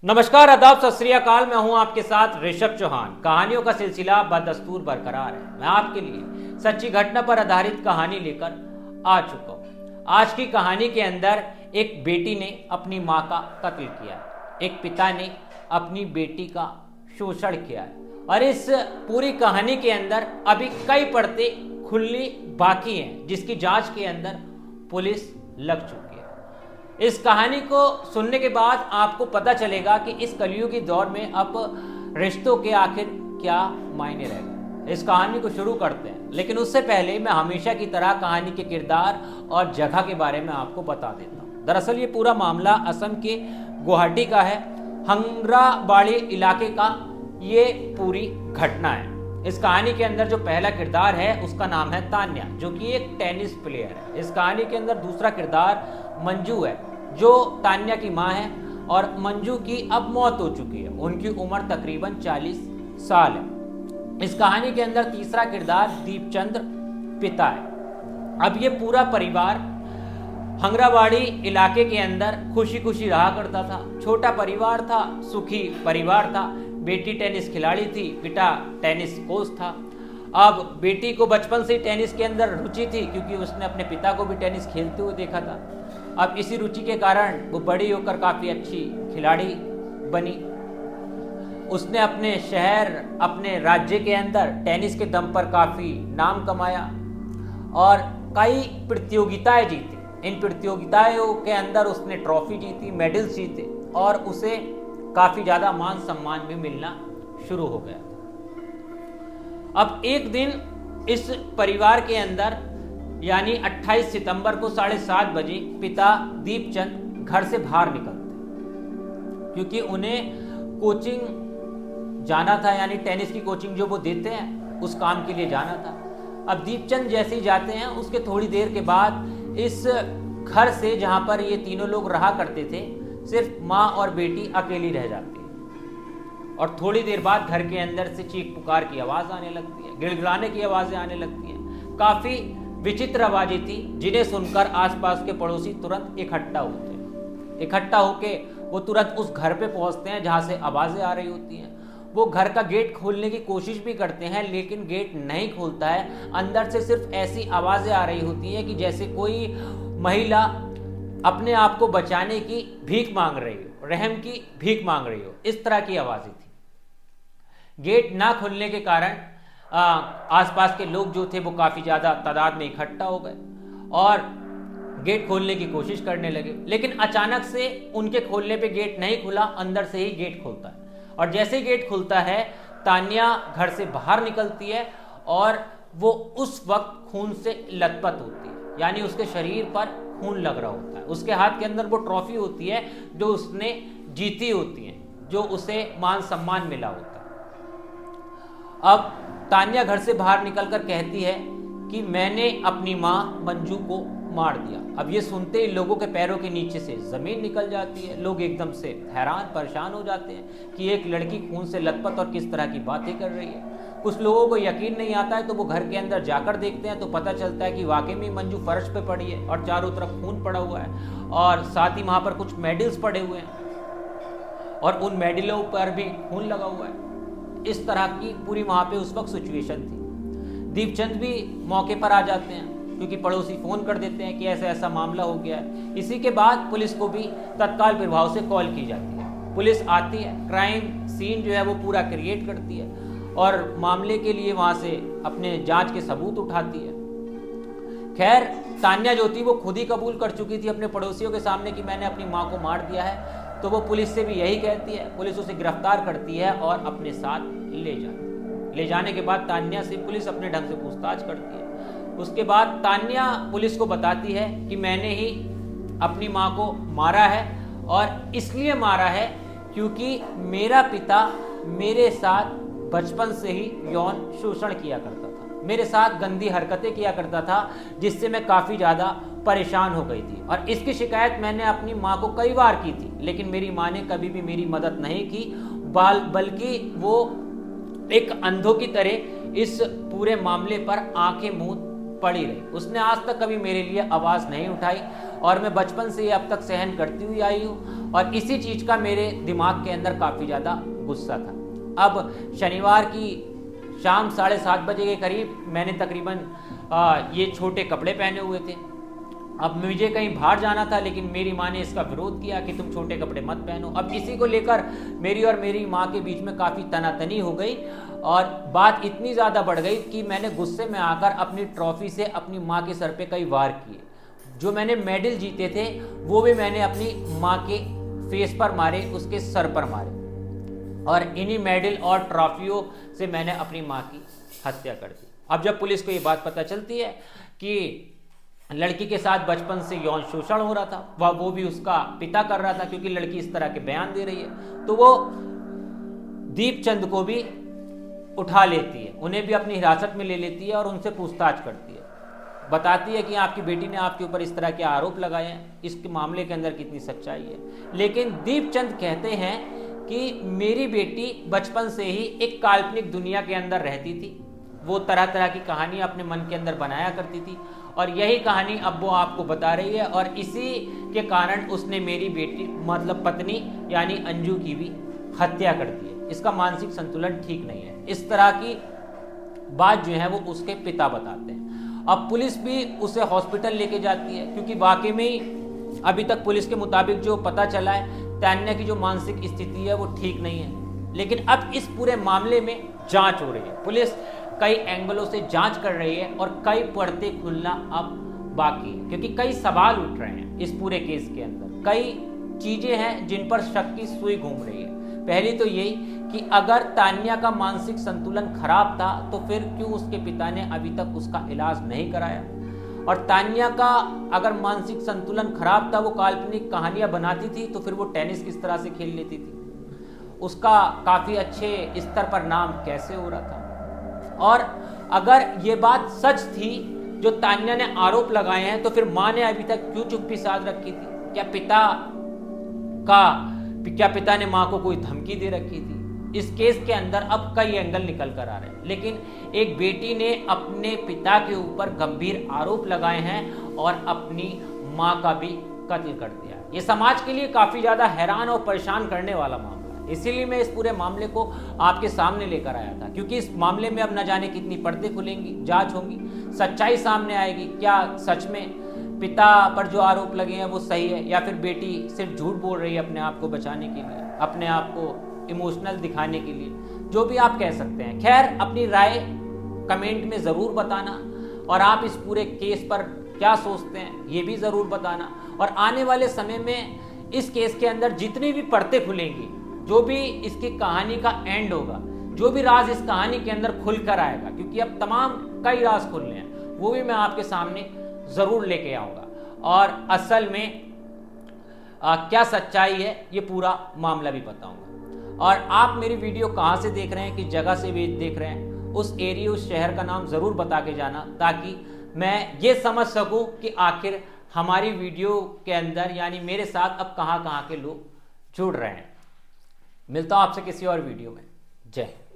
नमस्कार, आदाब, सत श्री अकाल। मैं हूं आपके साथ ऋषभ चौहान। कहानियों का सिलसिला बदस्तूर बरकरार है। मैं आपके लिए सच्ची घटना पर आधारित कहानी लेकर आ चुका हूं। आज की कहानी के अंदर एक बेटी ने अपनी मां का कत्ल किया है, एक पिता ने अपनी बेटी का शोषण किया है और इस पूरी कहानी के अंदर अभी कई परतें खुलनी बाकी हैं, जिसकी जांच के अंदर पुलिस लग चुकी है। इस कहानी को सुनने के बाद आपको पता चलेगा कि इस कलयुगी दौर में अब रिश्तों के आखिर क्या मायने रह गए। इस कहानी को शुरू करते हैं, लेकिन उससे पहले मैं हमेशा की तरह कहानी के किरदार और जगह के बारे में आपको बता देता हूँ। दरअसल ये पूरा मामला असम के गुवाहाटी का है, हंगराबाड़ी इलाके का ये पूरी घटना है। इस कहानी के अंदर जो पहला किरदार है उसका नाम है तान्या, जो कि एक टेनिस प्लेयर है। इस कहानी के अंदर दूसरा किरदार मंजू है, जो तान्या की मां है और मंजू की अब मौत हो चुकी है। उनकी उम्र तकरीबन 40 साल है। इस कहानी के अंदर तीसरा किरदार दीपचंद्र पिता है। अब ये पूरा परिवार हंगराबाड़ी इलाके के अंदर खुशी खुशी रहा करता था। छोटा परिवार था, सुखी परिवार था। बेटी टेनिस खिलाड़ी थी, पिता टेनिस कोच था। अब बेटी को बचपन से ही टेनिस के अंदर रुचि थी, क्योंकि उसने अपने पिता को भी टेनिस खेलते हुए देखा था। अब इसी रुचि के कारण वो बड़ी होकर काफ़ी अच्छी खिलाड़ी बनी। उसने अपने शहर, अपने राज्य के अंदर टेनिस के दम पर काफ़ी नाम कमाया और कई प्रतियोगिताएं जीती। इन प्रतियोगिताओं के अंदर उसने ट्रॉफी जीती, मेडल्स जीते और उसे काफ़ी ज़्यादा मान सम्मान भी मिलना शुरू हो गया। अब एक दिन इस परिवार के अंदर यानी 28 सितंबर को 7:30 बजे पिता दीपचंद घर से बाहर निकलते, क्योंकि उन्हें कोचिंग जाना था, यानी टेनिस की कोचिंग जो वो देते हैं उस काम के लिए जाना था। अब दीपचंद जैसे ही जाते हैं, उसके थोड़ी देर के बाद इस घर से, जहां पर ये तीनों लोग रहा करते थे, सिर्फ माँ और बेटी अकेली रह जाती है। और थोड़ी देर बाद घर के अंदर से चीख पुकार की आवाज़ आने लगती है, गिड़गिड़ाने की आवाज़ें आने लगती हैं। काफ़ी विचित्र आवाज़ें थी, जिन्हें सुनकर आसपास के पड़ोसी तुरंत इकट्ठा होते हैं। इकट्ठा होके वो तुरंत उस घर पे पहुंचते हैं जहां से आवाज़ें आ रही होती हैं। वो घर का गेट खोलने की कोशिश भी करते हैं, लेकिन गेट नहीं खुलता है। अंदर से सिर्फ ऐसी आवाज़ें आ रही होती हैं कि जैसे कोई महिला अपने आप को बचाने की भीख मांग रही हो, रहम की भीख मांग रही हो, इस तरह की आवाज़ें थी। गेट ना खुलने के कारण आसपास के लोग जो थे वो काफ़ी ज़्यादा तादाद में इकट्ठा हो गए और गेट खोलने की कोशिश करने लगे। लेकिन अचानक से उनके खोलने पे गेट नहीं खुला, अंदर से ही गेट खुलता है। और जैसे ही गेट खुलता है, तान्या घर से बाहर निकलती है और वो उस वक्त खून से लथपथ होती है, यानी उसके शरीर पर खून लग रहा होता है। उसके हाथ के अंदर वो ट्रॉफी होती है जो उसने जीती होती है, जो उसे मान सम्मान मिला होता है। अब तान्या घर से बाहर निकलकर कहती है कि मैंने अपनी माँ मंजू को मार दिया। अब ये सुनते ही लोगों के पैरों के नीचे से ज़मीन निकल जाती है। लोग एकदम से हैरान परेशान हो जाते हैं कि एक लड़की खून से लथपथ और किस तरह की बातें कर रही है। कुछ लोगों को यकीन नहीं आता है, तो वो घर के अंदर जाकर देखते हैं तो पता चलता है कि वाकई में मंजू फर्श पे पड़ी है और चारों तरफ खून पड़ा हुआ है और साथ ही वहाँ पर कुछ मेडल्स पड़े हुए हैं और उन मेडलों पर भी खून लगा हुआ है। इस तरह की पूरी वहाँ पे उस वक्त सिचुएशन थी। दीपचंद भी मौके पर आ जाते हैं, क्योंकि पड़ोसी फ़ोन कर देते हैं कि ऐसा ऐसा मामला हो गया है। इसी के बाद पुलिस को भी तत्काल प्रभाव से कॉल की जाती है। पुलिस आती है, क्राइम सीन जो है वो पूरा क्रिएट करती है और मामले के लिए वहाँ से अपने जांच के सबूत उठाती है। खैर, तान्या जो थी वो खुद ही कबूल कर चुकी थी अपने पड़ोसियों के सामने कि मैंने अपनी माँ को मार दिया है, तो वो पुलिस से भी यही कहती है। पुलिस उसे गिरफ्तार करती है और अपने साथ ले जाती है। ले जाने के बाद तान्या से पुलिस अपने ढंग से पूछताछ करती है। उसके बाद तान्या पुलिस को बताती है कि मैंने ही अपनी माँ को मारा है और इसलिए मारा है क्योंकि मेरा पिता मेरे साथ बचपन से ही यौन शोषण किया करता था, मेरे साथ गंदी हरकतें किया करता था, जिससे मैं काफ़ी ज़्यादा परेशान हो गई थी। और इसकी शिकायत मैंने अपनी माँ को कई बार की थी, लेकिन मेरी माँ ने कभी भी मेरी मदद नहीं की, बल्कि वो एक अंधों की तरह इस पूरे मामले पर आंखें मूंद पड़ी रही। उसने आज तक कभी मेरे लिए आवाज़ नहीं उठाई और मैं बचपन से ये अब तक सहन करती हुई आई हूँ और इसी चीज़ का मेरे दिमाग के अंदर काफ़ी ज़्यादा गुस्सा था। अब शनिवार की शाम 7:30 बजे के करीब मैंने तकरीबन ये छोटे कपड़े पहने हुए थे। अब मुझे कहीं बाहर जाना था, लेकिन मेरी माँ ने इसका विरोध किया कि तुम छोटे कपड़े मत पहनो। अब इसी को लेकर मेरी और मेरी माँ के बीच में काफ़ी तनातनी हो गई और बात इतनी ज़्यादा बढ़ गई कि मैंने गुस्से में आकर अपनी ट्रॉफी से अपनी माँ के सर पे कई वार किए। जो मैंने मेडल जीते थे वो भी मैंने अपनी माँ के फेस पर मारे, उसके सर पर मारे, और इन्हीं मेडल और ट्रॉफियों से मैंने अपनी माँ की हत्या कर दी। अब जब पुलिस को ये बात पता चलती है कि लड़की के साथ बचपन से यौन शोषण हो रहा था, वो भी उसका पिता कर रहा था, क्योंकि लड़की इस तरह के बयान दे रही है, तो वो दीपचंद को भी उठा लेती है, उन्हें भी अपनी हिरासत में ले लेती है और उनसे पूछताछ करती है। बताती है कि आपकी बेटी ने आपके ऊपर इस तरह के आरोप लगाए हैं, इसके मामले के अंदर कितनी सच्चाई है। लेकिन दीपचंद कहते हैं कि मेरी बेटी बचपन से ही एक काल्पनिक दुनिया के अंदर रहती थी, वो तरह तरह की कहानियाँ अपने मन के अंदर बनाया करती थी, और यही कहानी अब वो आपको बता रही है, और इसी के कारण उसने मेरी बेटी मतलब पत्नी यानी अंजू की भी हत्या कर दी है। इसका मानसिक संतुलन ठीक नहीं है। इस तरह की बात जो है वो उसके पिता बताते हैं। अब पुलिस भी उसे हॉस्पिटल लेके जाती है, क्योंकि वाकई में ही अभी तक पुलिस के मुताबिक जो पता चला है, तान्या की जो मानसिक स्थिति है वो ठीक नहीं है। लेकिन अब इस पूरे मामले में जांच हो रही है, पुलिस कई एंगलों से जांच कर रही है और कई पर्दे खुलना अब बाकी है, क्योंकि कई सवाल उठ रहे हैं इस पूरे केस के अंदर। कई चीजें हैं जिन पर शक की सुई घूम रही है। पहली तो यही कि अगर तान्या का मानसिक संतुलन खराब था तो फिर क्यों उसके पिता ने अभी तक उसका इलाज नहीं कराया, और तान्या का अगर मानसिक संतुलन खराब था, वो काल्पनिक कहानियां बनाती थी, तो फिर वो टेनिस किस तरह से खेल लेती थी, उसका काफी अच्छे स्तर पर नाम कैसे हो रहा था। और अगर ये बात सच थी जो तान्या ने आरोप लगाए हैं, तो फिर माँ ने अभी तक क्यों चुप्पी साध रखी थी? क्या पिता ने माँ को कोई धमकी दे रखी थी? इस केस के अंदर अब कई एंगल निकल कर आ रहे हैं, लेकिन एक बेटी ने अपने पिता के ऊपर गंभीर आरोप लगाए हैं और अपनी माँ का भी कत्ल कर दिया। ये समाज के लिए काफी ज्यादा हैरान और परेशान करने वाला मामला, इसीलिए मैं इस पूरे मामले को आपके सामने लेकर आया था, क्योंकि इस मामले में अब न जाने कितनी पर्दे खुलेंगी, जांच होगी, सच्चाई सामने आएगी। क्या सच में पिता पर जो आरोप लगे हैं वो सही है, या फिर बेटी सिर्फ झूठ बोल रही है अपने आप को बचाने के लिए, अपने आप को इमोशनल दिखाने के लिए, जो भी आप कह सकते हैं। खैर, अपनी राय कमेंट में ज़रूर बताना, और आप इस पूरे केस पर क्या सोचते हैं ये भी ज़रूर बताना। और आने वाले समय में इस केस के अंदर जितनी भी पर्दे खुलेंगी, जो भी इसकी कहानी का एंड होगा, जो भी राज इस कहानी के अंदर खुल कर आएगा, क्योंकि अब तमाम कई राज खुलने हैं, वो भी मैं आपके सामने ज़रूर लेके आऊँगा, और असल में क्या सच्चाई है ये पूरा मामला भी बताऊँगा। और आप मेरी वीडियो कहाँ से देख रहे हैं, किस जगह से भी देख रहे हैं, उस एरिया उस शहर का नाम ज़रूर बता के जाना, ताकि मैं ये समझ सकूँ कि आखिर हमारी वीडियो के अंदर यानी मेरे साथ अब कहाँ कहाँ के लोग जुड़ रहे हैं। मिलता हूँ आपसे किसी और वीडियो में। जय हिंद।